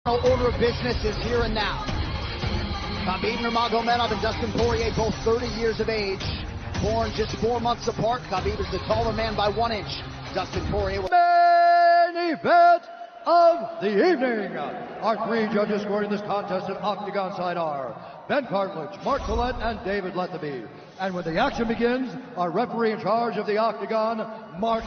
Order of business is here and now. Khabib Nurmagomedov and Dustin Poirier, both 30 years of age, born just 4 months apart. Khabib is the taller man by 1 inch. Dustin Poirier. Main event of the evening. Our 3 judges scoring this contest at Octagon side are Ben Cartledge, Mark Collette, and David Lethaby. And when the action begins, our referee in charge of the Octagon, Mark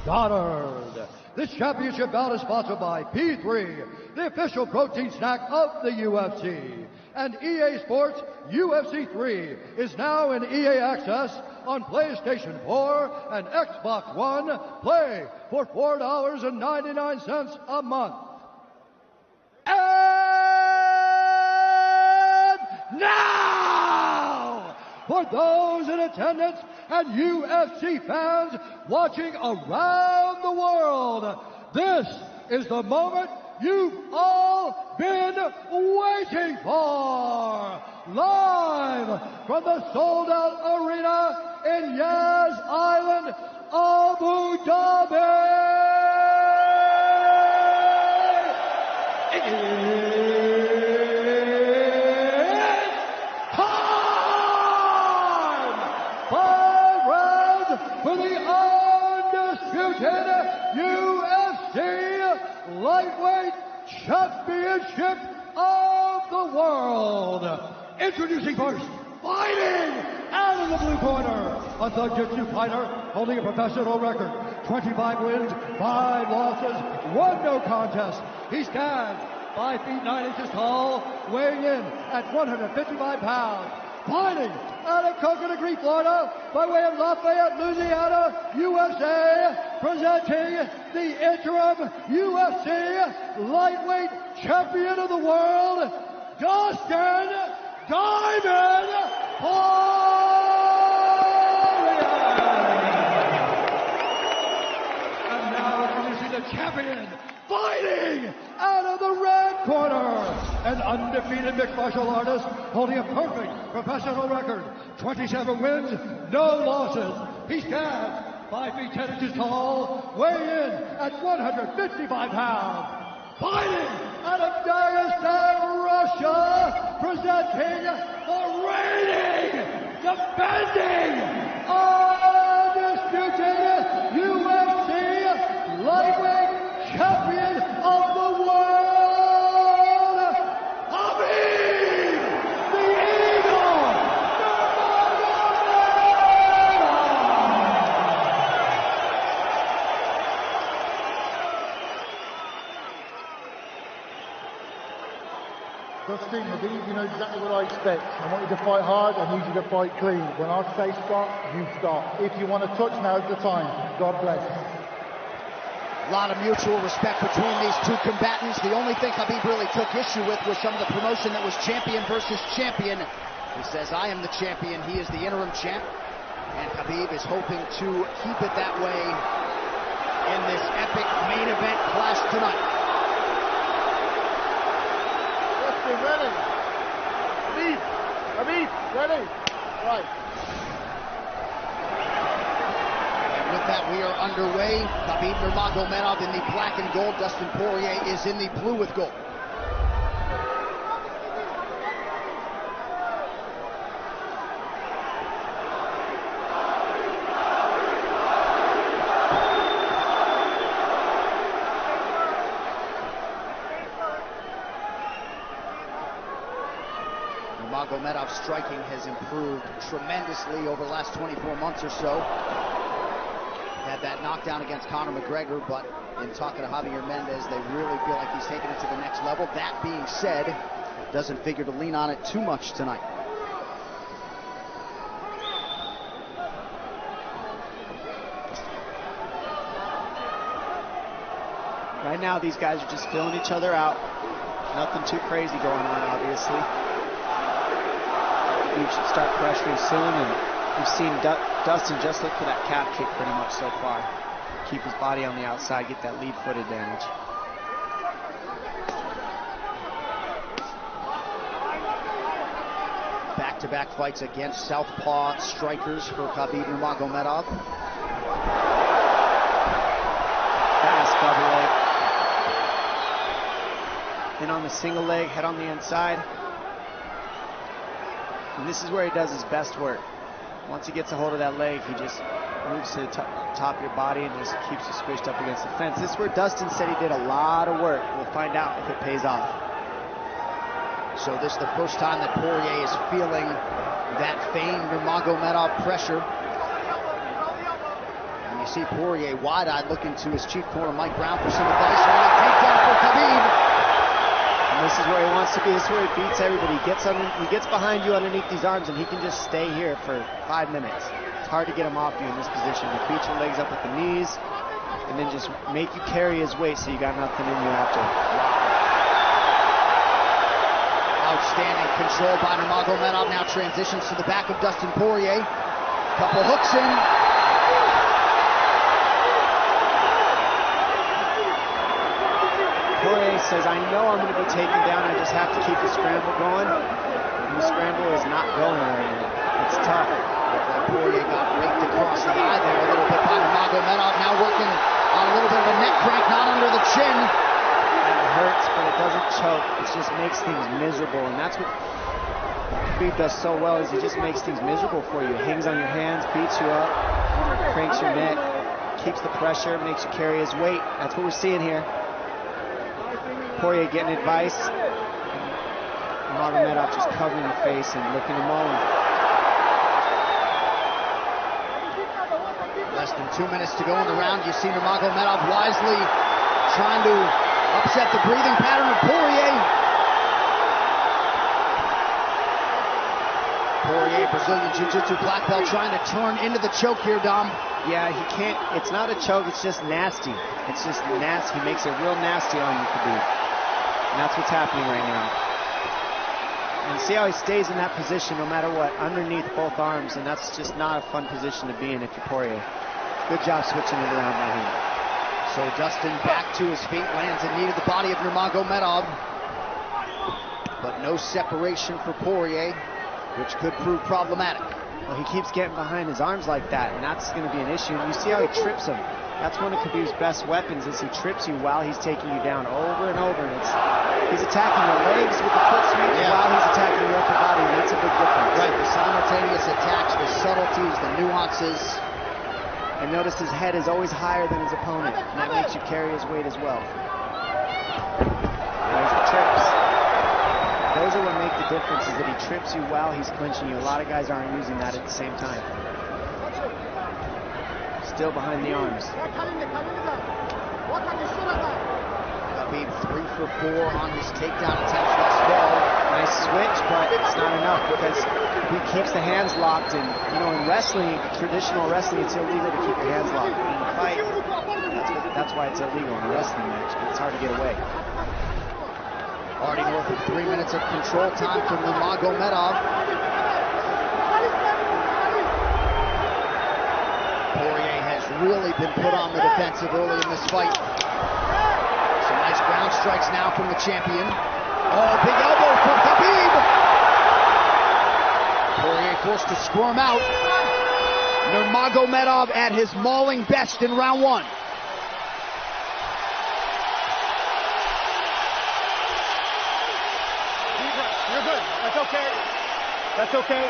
Goddard. This championship bout is sponsored by P3, the official protein snack of the UFC. And EA Sports UFC 3 is now in EA Access on PlayStation 4 and Xbox One. Play for $4.99 a month. And now, for those in attendance and UFC fans watching around the world, this is the moment you've all been waiting for. Live from the sold-out arena in Yas Island, Abu Dhabi. It's time! 5 rounds for the undisputed UFC Lightweight Championship of the world. Introducing first, fighting out of the blue corner, a Thug-Jitsu fighter holding a professional record, 25 wins, 5 losses, 1 no contest. He stands 5 feet 9 inches tall, weighing in at 155 pounds. Fighting out of Coconut Green, Florida, by way of Lafayette, Louisiana, USA, presenting the interim UFC Lightweight Champion of the World, Dustin Diamond Poirier. And now introducing the champion, fighting out of the red corner, an undefeated mixed martial artist holding a perfect professional record, 27 wins, no losses. He stands 5 feet 10 inches tall, weighing in at 155 pounds. Fighting out of Dagestan, Russia, presenting the reigning, defending, undisputed UFC Lightweight Champion of the world, Khabib the Eagle Dustin, Khabib, you know exactly what I expect. I want you to fight hard, I need you to fight clean. When I say stop, you stop. If you want to touch, now's the time. God bless. A lot of mutual respect between these 2 combatants. The only thing Khabib really took issue with was some of the promotion that was champion versus champion. He says, I am the champion, he is the interim champ. And Khabib is hoping to keep it that way in this epic main event clash tonight. Dustin, ready? Khabib, ready? Right. With that, we are underway. Khabib Nurmagomedov in the black and gold. Dustin Poirier is in the blue with gold. Nurmagomedov's striking has improved tremendously over the last 24 months or so. Had that knockdown against Conor McGregor, but in talking to Javier Mendez, they really feel like he's taking it to the next level. That being said, doesn't figure to lean on it too much tonight. Right now, these guys are just filling each other out. Nothing too crazy going on, obviously. We should start pressuring soon, and we've seen Dustin just look for that calf kick pretty much so far. Keep his body on the outside, get that lead foot advantage. Back-to-back fights against southpaw strikers for Khabib Nurmagomedov. Fast, by the way. in on the single leg, head on the inside. And this is where he does his best work. Once he gets a hold of that leg, he just moves to the top of your body and just keeps you squished up against the fence. This is where Dustin said he did a lot of work. We'll find out if it pays off. So this is the first time that Poirier is feeling that famed Nurmagomedov pressure. And you see Poirier wide-eyed looking to his chief corner, Mike Brown, for some advice. Takedown for Khabib. And this is where he wants to be. This is where he beats everybody. He gets behind you underneath these arms, and he can just stay here for 5 minutes. It's hard to get him off you in this position. You beat your legs up with the knees, and then just make you carry his weight so you got nothing in you after. Outstanding control by Nurmagomedov. Now transitions to the back of Dustin Poirier. Couple hooks in. Poirier says, I know I'm going to be taken down. I just have to keep the scramble going. And the scramble is not going right now. It's tough. Poirier got raked across the eye there a little bit by Nurmagomedov. Now working on a little bit of a neck crank, not under the chin. It hurts, but it doesn't choke. It just makes things miserable, and that's what Khabib does so well, is he just makes things miserable for you. Hangs on your hands, beats you up, cranks your neck, keeps the pressure, makes you carry his weight. That's what we're seeing here. Poirier getting advice, Nurmagomedov just covering the face and looking him on. Less than 2 minutes to go in the round. You see Nurmagomedov wisely trying to upset the breathing pattern of Poirier. Poirier, Brazilian Jiu-Jitsu black belt, trying to turn into the choke here, Dom. Yeah, he can't. It's not a choke. It's just nasty. It's just nasty. He makes it real nasty on you, Khabib. And that's what's happening right now. And see how he stays in that position no matter what, underneath both arms, and that's just not a fun position to be in if you're Poirier. Good job switching it around by him. So Dustin back to his feet, lands a knee to the body of Nurmagomedov. But no separation for Poirier, which could prove problematic. Well, he keeps getting behind his arms like that, and that's going to be an issue. And you see how he trips him. That's one of Khabib's best weapons, is he trips you while he's taking you down over and over. And he's attacking your legs with the foot sweep while he's attacking your upper body, and that's a big difference. Right, the simultaneous attacks, the subtleties, the nuances. And notice his head is always higher than his opponent, and that makes you carry his weight as well. There's the trips. Those are what make the difference, is that he trips you while he's clinching you. A lot of guys aren't using that at the same time. Still behind the arms. Khabib 3 for 4 on his takedown attempts thus far. Nice switch, but it's not enough because he keeps the hands locked. And you know, in wrestling, traditional wrestling, it's illegal to keep your hands locked. In a fight, that's why it's illegal in a wrestling match. But it's hard to get away. Already north of 3 minutes of control time from Nurmagomedov. Poirier has really been put on the defensive early in this fight. Some nice ground strikes now from the champion. Oh, big elbow for Khabib! Poirier forced to squirm out. Nurmagomedov at his mauling best in round 1. You're good. That's okay. That's okay.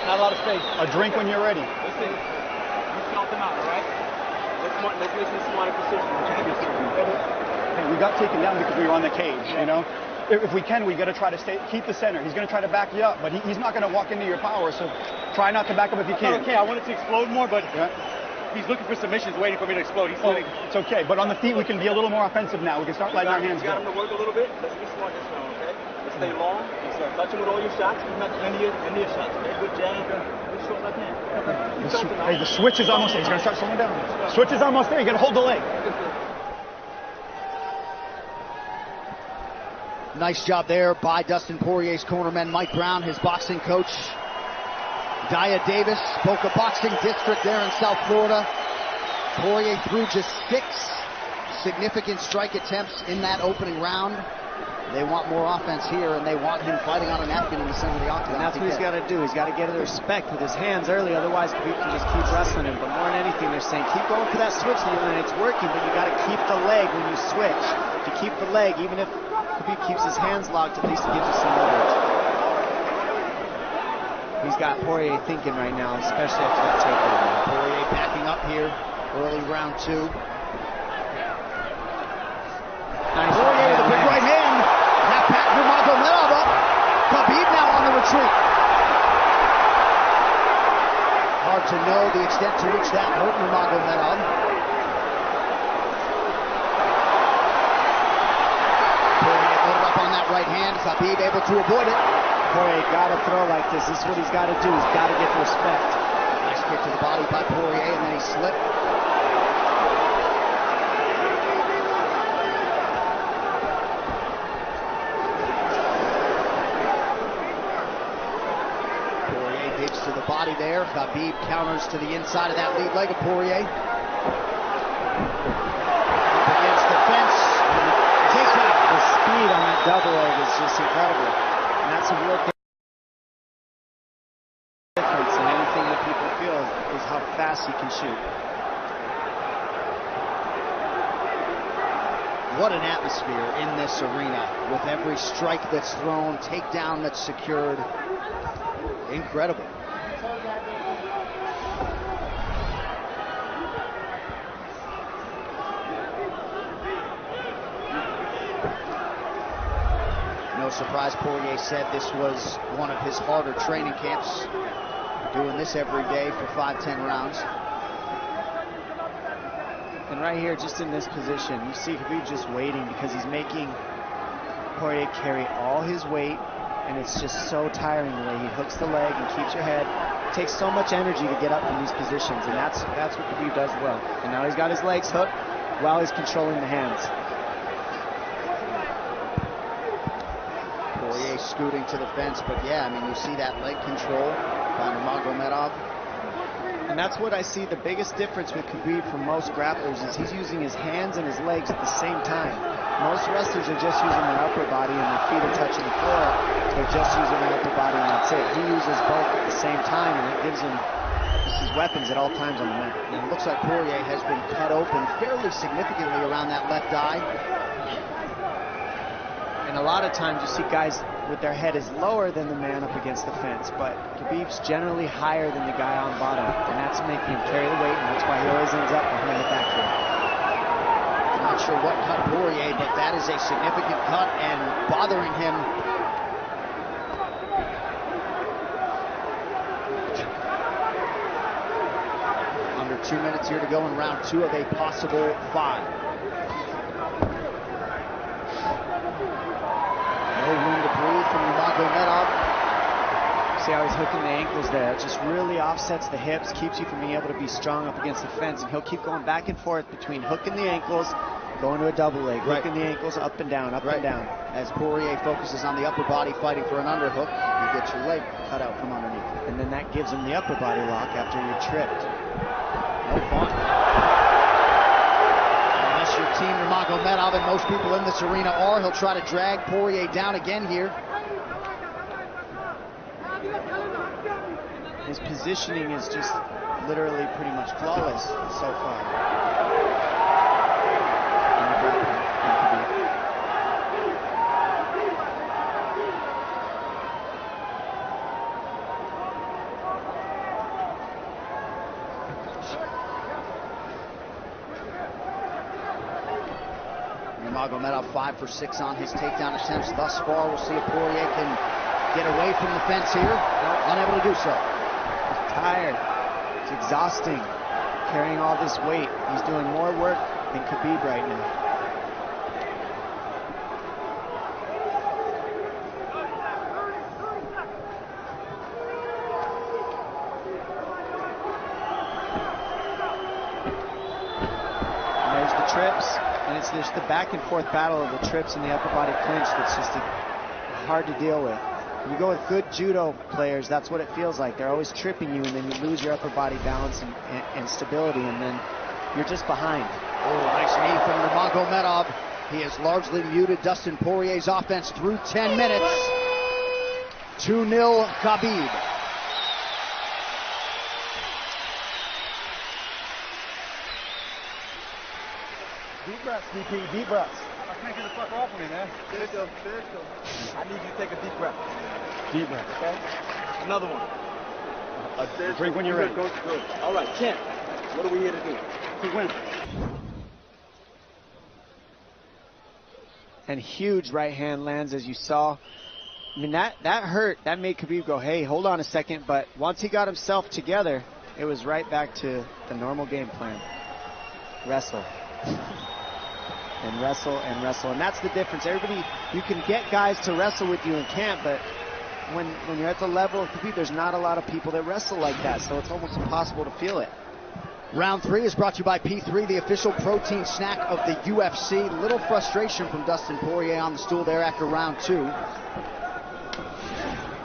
Not a lot of space. A drink when you're ready. Listen, you felt him out, all right? Let's make some smarter position. Hey, we got taken down because we were on the cage, you know? If we can, we got to try to keep the center. He's going to try to back you up, but he's not going to walk into your power, so try not to back up if you can. Okay, I wanted to explode more, but he's looking for submissions, waiting for me to explode. He's letting... It's okay, but on the feet, we can be a little more offensive now. We can start letting our hands go. You got him to work a little bit. Let's be smart this round, okay? Let's stay long. Let's start touching with all your shots. He's not any of your shots, okay? Good jab. Good short left hand. Hey, the switch is almost there. He's going to start slowing down. Switch is almost there. You got to hold the leg. Nice job there by Dustin Poirier's cornerman, Mike Brown, his boxing coach, Dia Davis, Boca Boxing District there in South Florida. Poirier threw just 6 significant strike attempts in that opening round. They want more offense here, and they want him fighting on a napkin in the center of the octagon. And that's what he's got to do. He's got to get the respect with his hands early, otherwise Khabib can just keep wrestling him. But more than anything, they're saying keep going for that switch, and it's working, but you got to keep the leg when you switch. If you keep the leg, even if Khabib keeps his hands locked, at least it gives you some leverage. He's got Poirier thinking right now, especially after that takedown. Poirier backing up here, early round 2. Nice Poirier with a big right hand. That back Nurmagomedov up. Khabib now on the retreat. Hard to know the extent to which that hurt Nurmagomedov. Poirier loaded up on that right hand. Khabib able to avoid it. Poirier got to throw like this. This is what he's got to do. He's got to get the respect. Nice kick to the body by Poirier, and then he slipped. To the body there. Khabib counters to the inside of that lead leg of Poirier. Up against the fence. Takes out. The speed on that double leg is just incredible. And that's a real difference in anything that people feel is how fast he can shoot. What an atmosphere in this arena with every strike that's thrown, takedown that's secured. Incredible. No surprise, Poirier said this was one of his harder training camps. Doing this every day for 5-10 rounds. And right here, just in this position, you see Khabib just waiting because he's making Poirier carry all his weight, and it's just so tiring the way he hooks the leg and keeps your head. It takes so much energy to get up in these positions, and that's what Khabib does well. And now he's got his legs hooked while he's controlling the hands. Poirier scooting to the fence, but yeah, I mean, you see that leg control by Nurmagomedov. And that's what I see the biggest difference with Khabib from most grapplers is he's using his hands and his legs at the same time. Most wrestlers are just using their upper body and their feet are touching the floor. They're just using their upper body and that's it. He uses both at the same time, and it gives him his weapons at all times on the mat. And it looks like Poirier has been cut open fairly significantly around that left eye. And a lot of times you see guys with their head is lower than the man up against the fence, but Khabib's generally higher than the guy on bottom, and that's making him carry the weight, and that's why he always ends up behind the back here. I'm not sure what cut Poirier, but that is a significant cut and bothering him. Under 2 minutes here to go in round 2 of a possible 5. No room to breathe from Nurmagomedov. See how he's hooking the ankles there. It just really offsets the hips, keeps you from being able to be strong up against the fence, and he'll keep going back and forth between hooking the ankles, going to a double leg, hooking the ankles up and down, up and down. As Poirier focuses on the upper body, fighting for an underhook, you get your leg cut out from underneath. And then that gives him the upper body lock after you're tripped. No fun. Unless you're Team Nurmagomedov, and most people in this arena are, he'll try to drag Poirier down again here. His positioning is just literally pretty much flawless so far. Nurmagomedov 5 for 6 on his takedown attempts thus far. We'll see if Poirier can get away from the fence here. Unable to do so. Tired. It's exhausting carrying all this weight. He's doing more work than Khabib right now. And there's the trips, and it's just the back and forth battle of the trips and the upper body clinch that's just hard to deal with. You go with good judo players, that's what it feels like. They're always tripping you, and then you lose your upper body balance and stability, and then you're just behind. Oh, nice knee from Nurmagomedov. He has largely muted Dustin Poirier's offense through 10 minutes. 2-0 Khabib. Deep breaths, DP, deep breaths. I can't get the fucker off of me, man. Sergio. I need you to take a deep breath. Deep breath. Okay? Another one. Drink when you're ready. Good. All right, champ. What are we here to do? To win. And huge right hand lands, as you saw. I mean, that hurt. That made Khabib go, hey, hold on a second. But once he got himself together, it was right back to the normal game plan. Wrestle. And wrestle and wrestle. And that's the difference. Everybody, you can get guys to wrestle with you in camp, but when you're at the level of Khabib, there's not a lot of people that wrestle like that. So it's almost impossible to feel it. Round 3 is brought to you by P3, the official protein snack of the UFC. Little frustration from Dustin Poirier on the stool there after round 2.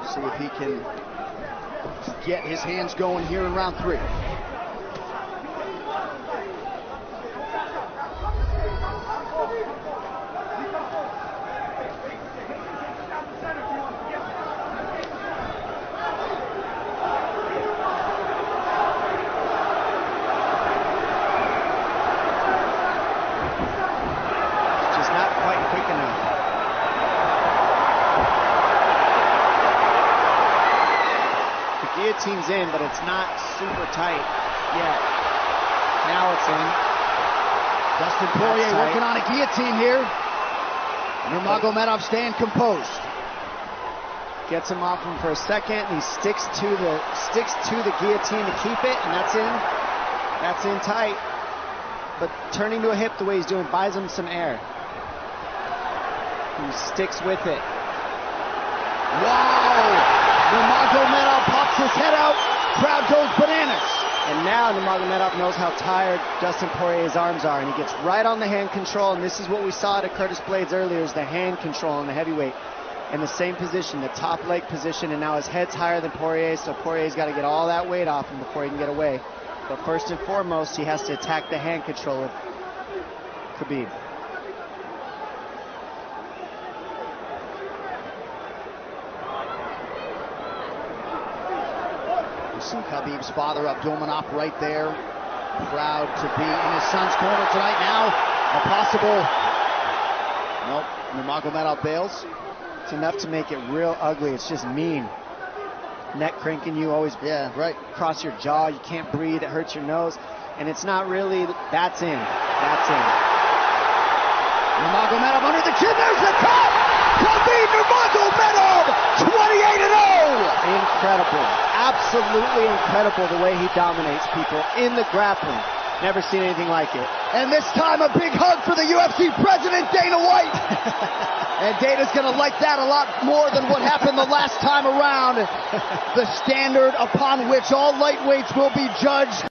See if he can get his hands going here in round 3. Guillotine's in, but it's not super tight yet. Now it's in. Dustin Poirier working on a guillotine here. Nurmagomedov staying composed. Gets him off him for a second. He sticks to the guillotine to keep it, and that's in. That's in tight. But turning to a hip the way he's doing buys him some air. He sticks with it. Wow! Nurmagomedov pops his head out, crowd goes bananas. And now Nurmagomedov knows how tired Dustin Poirier's arms are, and he gets right on the hand control, and this is what we saw at Curtis Blades earlier, is the hand control on the heavyweight. In the same position, the top leg position, and now his head's higher than Poirier's, so Poirier's got to get all that weight off him before he can get away. But first and foremost, he has to attack the hand control of Khabib. See Khabib's father, Abdulmanap, right there. Proud to be in his son's corner tonight. Now, a possible... Nope, Nurmagomedov bails. It's enough to make it real ugly. It's just mean. Neck cranking you, always cross your jaw. You can't breathe. It hurts your nose. And it's not really... That's in. That's in. Nurmagomedov under the chin. There's the cut! Khabib Nurmagomedov, 28-0! Incredible. Absolutely incredible the way he dominates people in the grappling. Never seen anything like it. And this time a big hug for the UFC president, Dana White. And Dana's going to like that a lot more than what happened the last time around. The standard upon which all lightweights will be judged.